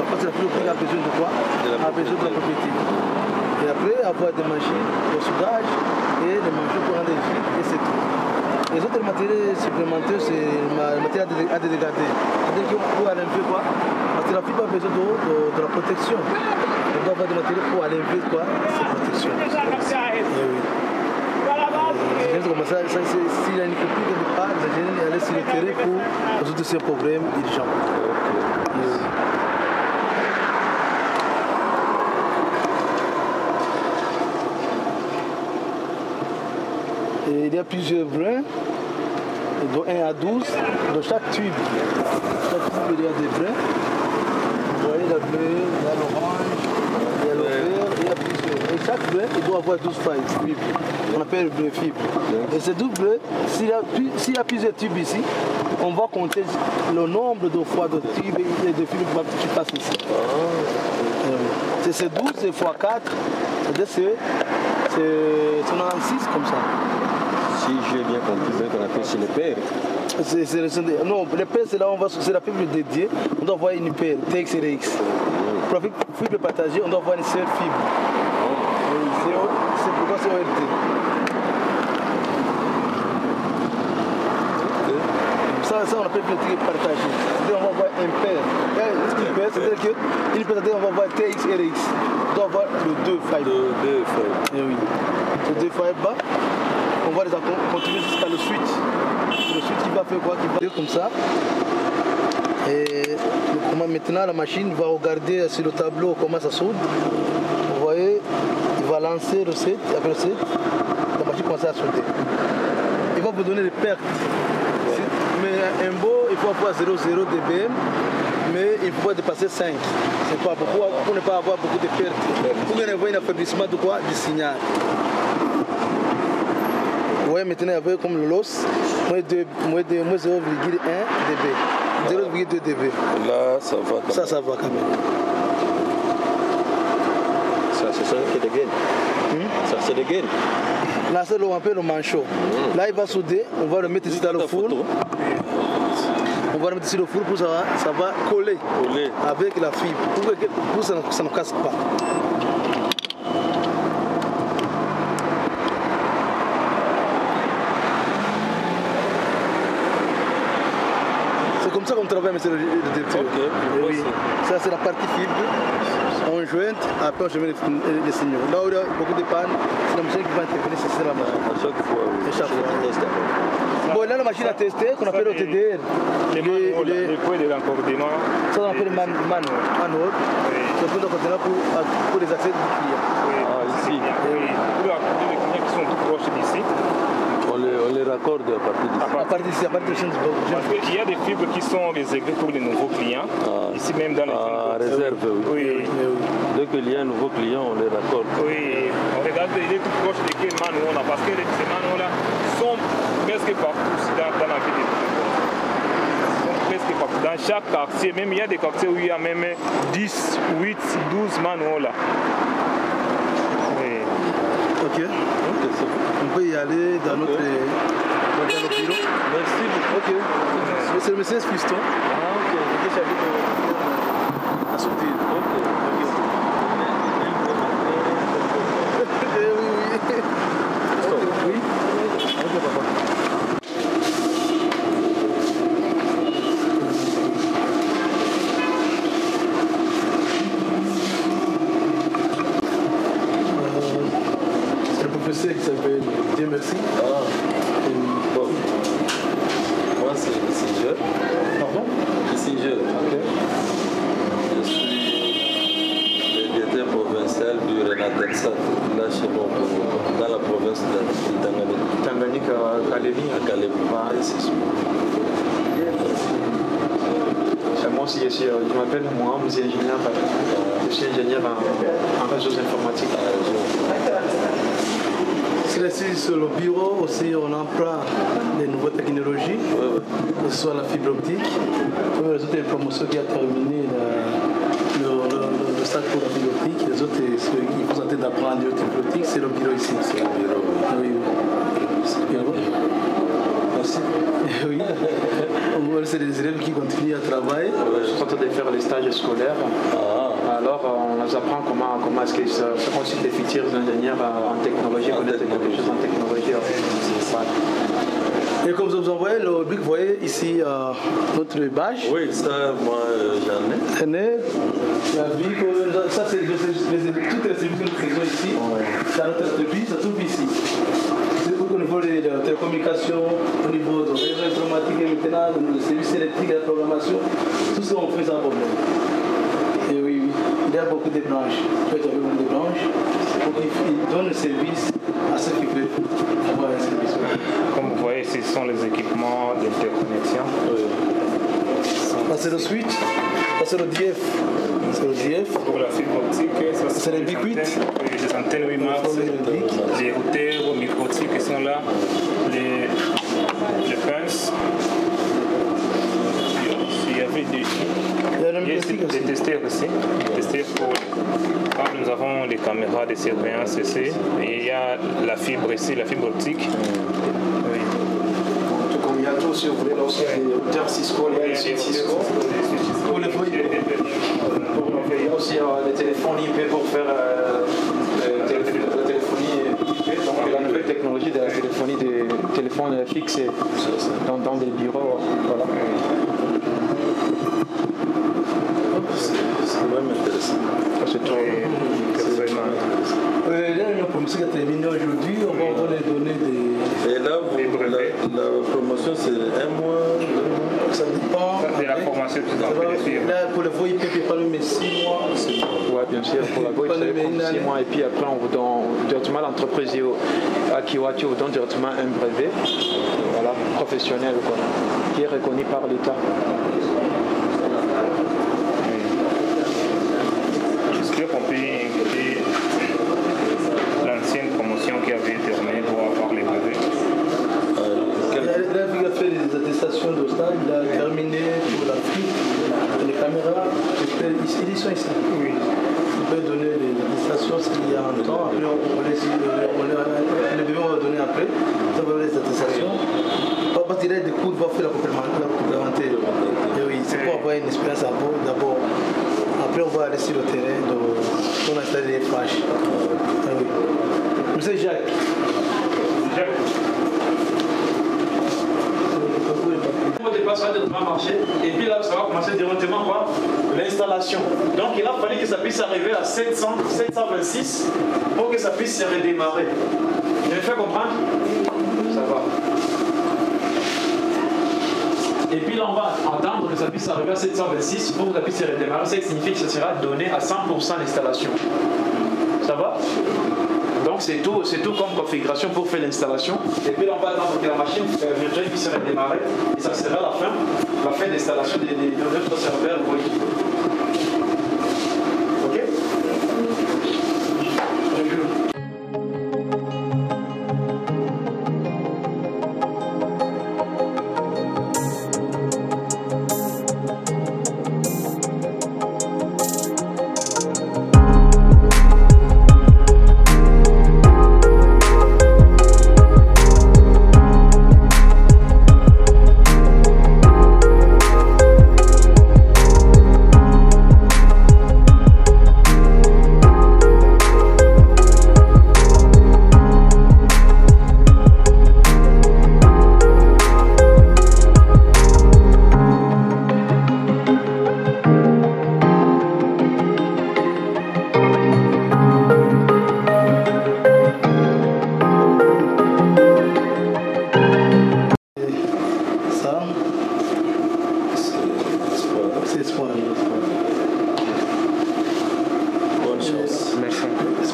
Parce que la fibre optique a besoin de quoi? A besoin de la propriété. Et après, avoir des machines de soudage et des machines pour rendre les fils, et c'est tout. Les autres matériaux supplémentaires, c'est le matériel à dégrader. C'est-à-dire pour enlever quoi? Parce que la fibre a besoin de la protection. On doit avoir des matériaux pour enlever quoi? Cette protection. Et oui. Comme ça, s'il y a une copie de départ, les ingénieurs allaient sur le terrain pour résoudre ces problèmes urgents. Et il y a plusieurs brins, de 1 à 12, dans chaque tube. Chaque tube, il y a des brins. Vous voyez le bleu, il y a l'orange, il y a le vert, il y a plusieurs. Et chaque brin, il doit avoir 12 failles. On appelle le bleu fibre. Et ces 12 bleus, s'il y a plusieurs tubes ici, on va compter le nombre de fois de tubes et de fibres qui passent ici. C'est 12 fois 4, c'est 96 comme ça. Si j'ai bien compris, c'est qu'on appelle chez les pères. Non, les pères, c'est la fibre dédiée. On doit avoir une paire, TX et RX. Pour la fibre partagée, on doit avoir une seule fibre. C'est pourquoi c'est ORT. Ça, on appelle le partagé. C'est-à-dire qu'on va avoir un paire. C'est-à-dire qu'une paire, on va avoir TX et RX. On doit avoir le 2 failles. Et oui. Les 2 failles bas. On va les continuer jusqu'à le switch. Le switch qui va faire quoi? Qui va faire comme ça. Et maintenant la machine va regarder sur le tableau comment ça soude. Vous voyez, il va lancer le set. Après le set, la machine commence à souder. Il va vous donner des pertes. Mais un beau, il faut avoir 0,0 dBm. Mais il ne faut pas dépasser 5. C'est pas beaucoup pour ne pas avoir beaucoup de pertes. Pour qu'il y ait un affaiblissement de quoi? Du signal. Vous voyez maintenant avec comme le loss, moins 0,1 dB. 0,2 dB. Là, ça va quand même. Ça va quand même. Ça, c'est ça qui est de gain. Ça, c'est de gain. Là, c'est on appelle le manchot. Là, il va souder, on va le mettre ici dans le four. On va le mettre ici dans le four pour ça va coller avec la fibre. Pour que ça ne casse pas. C'est comme ça qu'on travaille, monsieur le directeur. Oui. Ça, c'est la partie fibre. On jointe, après on met les signaux. Là où il y a beaucoup de pannes, c'est la machine qui va intervenir, c'est la machine. À chaque fois, oui. Chaque fois. Bon, là, la machine à tester, qu'on appelle le TDR. Les points de l'encordement. Ça, on appelle le manual. C'est le point d'encordement pour les accès du client. Ah, ici. Pour accorder les clients qui sont tout proches d'ici. On les raccorde à partir d'ici. À partir d'ici, à partir de chez nous. Parce qu'il y a des fibres qui sont réservées pour les nouveaux clients. Ici même dans les réserve, oui. Dès qu'il y a un nouveau client, on les raccorde. Oui, on regarde, il est tout proche de quel manuel on a. Parce que ces manuels-là sont presque partout dans la ville. Presque partout. Dans chaque quartier, même il y a des quartiers où il y a même 10, 8, 12 manuels là. Ok. On peut y aller dans notre bureau. Merci beaucoup. Ok. C'est le monsieur Fiston. Ah, ok. Qui j'habite à Soutine. Oui. Ok, papa. C'est le professeur qui s'appelle Dieu merci. Bon. Moi, c'est le Singer. Pardon? Le Singer. Ok. Je suis le directeur provincial du Renatensat, là chez moi, dans la province de Tanganyika. Tanganyika, à Kalevi. À Kalevi. C'est sûr. Moi aussi, je m'appelle Mohamed, je suis ingénieur, en réseaux informatiques. Sur le bureau aussi, on emprunte les nouvelles technologies, que ce soit la fibre optique. Comme les autres promotions qui a terminé le stade pour la fibre optique, les autres qui sont en train d'apprendre la fibre optique, c'est le bureau ici. C'est le bureau. Oui. Merci aussi. Oui. C'est des élèves qui continuent à travailler. Ils sont en train de faire les stages scolaires. Alors, on les apprend comment est-ce qu'ils seront aussi des futurs ingénieurs en technologie, connaître quelque chose en technologie. Et comme vous en voyez, le BIC, vous voyez ici notre bâche. Oui, ça, moi, j'en ai. La vie, ça, c'est toutes les services que nous faisons ici. Dans notre entreprise, ça trouve ici. C'est au niveau des télécommunications, au niveau de réseau informatique et maintenant, le service électrique et la programmation, tout ça, on fait sans problème. Et oui, il y a beaucoup de branches. Il y a beaucoup de branches pour qu'ils donnent le service à ceux qui veulent avoir un service. Comme vous voyez, ce sont les équipements d'interconnexion. Ça, c'est le switch, ça, c'est le DF. C'est le DF. Pour la fibre optique, ça C'est les Big 8. Les antennes 8 mars, les routeurs micro-optiques qui sont là, les pinces. Il y avait des testeurs aussi. Des testeurs pour. Nous avons les caméras de surveillance ici. Et il y a la fibre ici, la fibre optique. Oui. Comme il y a tout, si vous voulez, lorsqu'il y a des routeurs Cisco, il y a des suites Cisco. Pour les feuilles. Il y a aussi les téléphones IP pour faire la téléphonie IP. Donc la nouvelle technologie de la téléphonie des téléphones fixes dans des bureaux. Voilà. C'est même intéressant. C'est très Vraiment. Là, il y a une promotion qui a terminé aujourd'hui. On va encore les donner des. Et là, la promotion, c'est 1 mois, 2 mois. Ça dépend. C'est la formation que Ça vous va- avez suivre. Là, pour le voie, il peut pas même 6 mois. Oui, bien sûr, pour la boîte, c'est comme 6 mois et puis après on vous donne directement l'entreprise à Kiwati vous donne directement un brevet voilà, professionnel quoi, qui est reconnu par l'État. J'espère qu'on peut inclure l'ancienne promotion qui avait terminé pour avoir les brevets. Là, il a fait des attestations de stage. Il a terminé pour la fuite. Les caméras, ils sont ici. Oui. Il peut donner des attestations s'il y a un temps. Après, on les devons donner après. Ça va les attestations. Pas parce qu'il y a des cours, il va faire la complémentaire. Et oui, c'est pour avoir une expérience d'abord. Après, on va aller sur le terrain, on a installé les flashs. Ah oui. Monsieur Jacques. Au départ, ça va marcher et puis là, ça va commencer directement par l'installation. Donc il a fallu que ça puisse arriver à 726 pour que ça puisse se redémarrer. Vous me fait comprendre? Ça va. Et puis là, on va attendre que ça puisse arriver à 726 pour que ça puisse se redémarrer. Ça signifie que ça sera donné à 100% l'installation. Ça va? Donc c'est tout comme configuration pour faire l'installation. Et puis là, on va attendre que la machine virtuelle puisse se redémarrer. Et ça sera la fin de l'installation de notre serveur. Oui. Ok?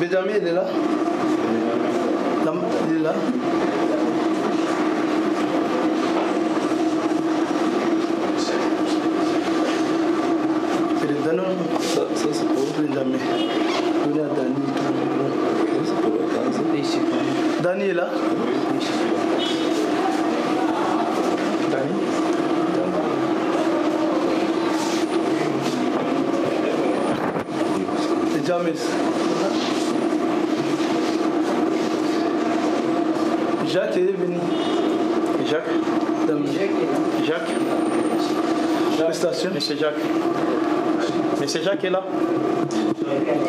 Benjamin, il est là. Il est là. Ça c'est pour Benjamin. Donnez à Dani. Dani est là. Dani. C'est James. Jacques est venu. Jacques. Jacques. Prestation. Monsieur Jacques. Monsieur Jacques est là.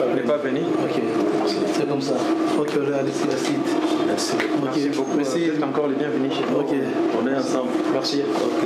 Il n'est pas venu. Ok, c'est comme ça. Ok, on réalise la site. Merci. Merci beaucoup. Merci. Vous êtes encore les bienvenus chez nous. Ok. On est ensemble. Merci. Ok.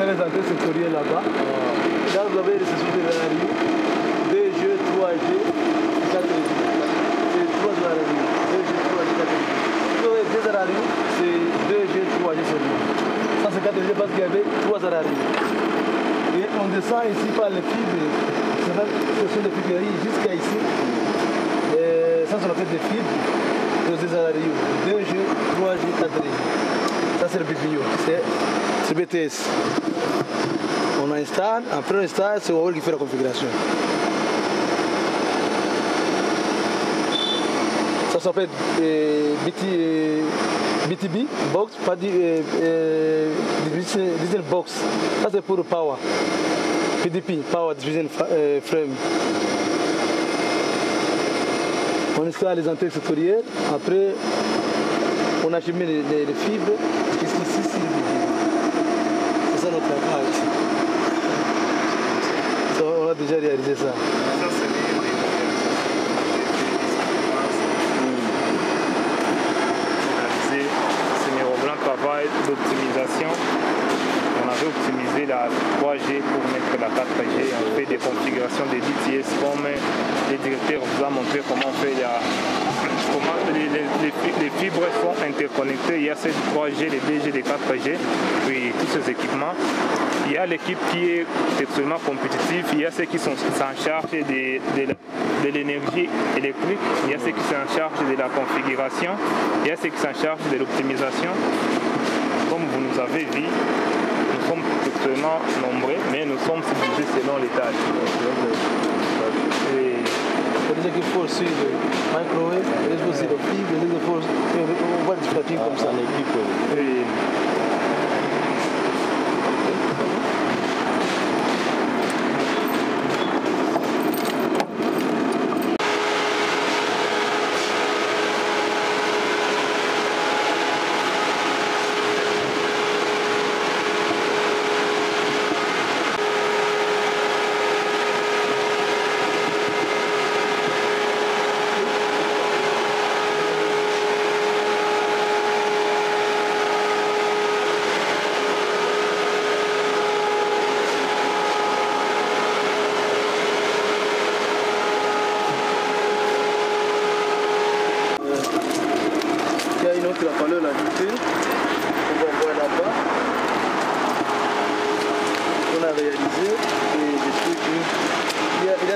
Les entrées sectorielles là-bas. Là, vous avez les sessions de la rue, 2G, 3G, 4G. C'est 3 à la rue, 2G, 3G, 4G. Vous avez 2 à la rue, c'est 2G, 3G seulement. Ça, c'est 4G parce qu'il y avait 3 à la rue. Et on descend ici par les fibres. Ce sont des fibreries jusqu'à ici. Et ça, c'est la fait des fibres. Les 2 à la rue, 2G, 3G, 4G. Ça, c'est le BPO. C'est BTS. On installe, après on installe, c'est Huawei qui fait la configuration. Ça s'appelle BTB box, pas digital box. Ça c'est pour le power. PDP, Power Division Frame. On installe les entrées sectorielles, après on achemine les fibres. Ici, c'est ça notre travail. On a déjà réalisé ça. C'est un grand travail d'optimisation. On avait optimisé la 3G pour mettre la 4G. On fait des configurations des DTS comme les directeurs vous ont montré comment on fait. Comment les fibres sont interconnectées. Il y a ces 3G, les 2G, les 4G, puis tous ces équipements. Il y a l'équipe qui est extrêmement compétitive, il y a ceux qui sont en charge de l'énergie électrique, il y a ceux qui sont en charge de la configuration, il y a ceux qui sont en charge de l'optimisation. Comme vous nous avez vu, nous sommes extrêmement nombreux, mais nous sommes subdivisés selon les tâches. Il y a des équipes aussi de microwave, il y a aussi de fibre, il y a des forces, on voit des pratiques comme ça. Il a fallu l'ajouter. On va voir là-bas. On a réalisé et des trucs. Il y a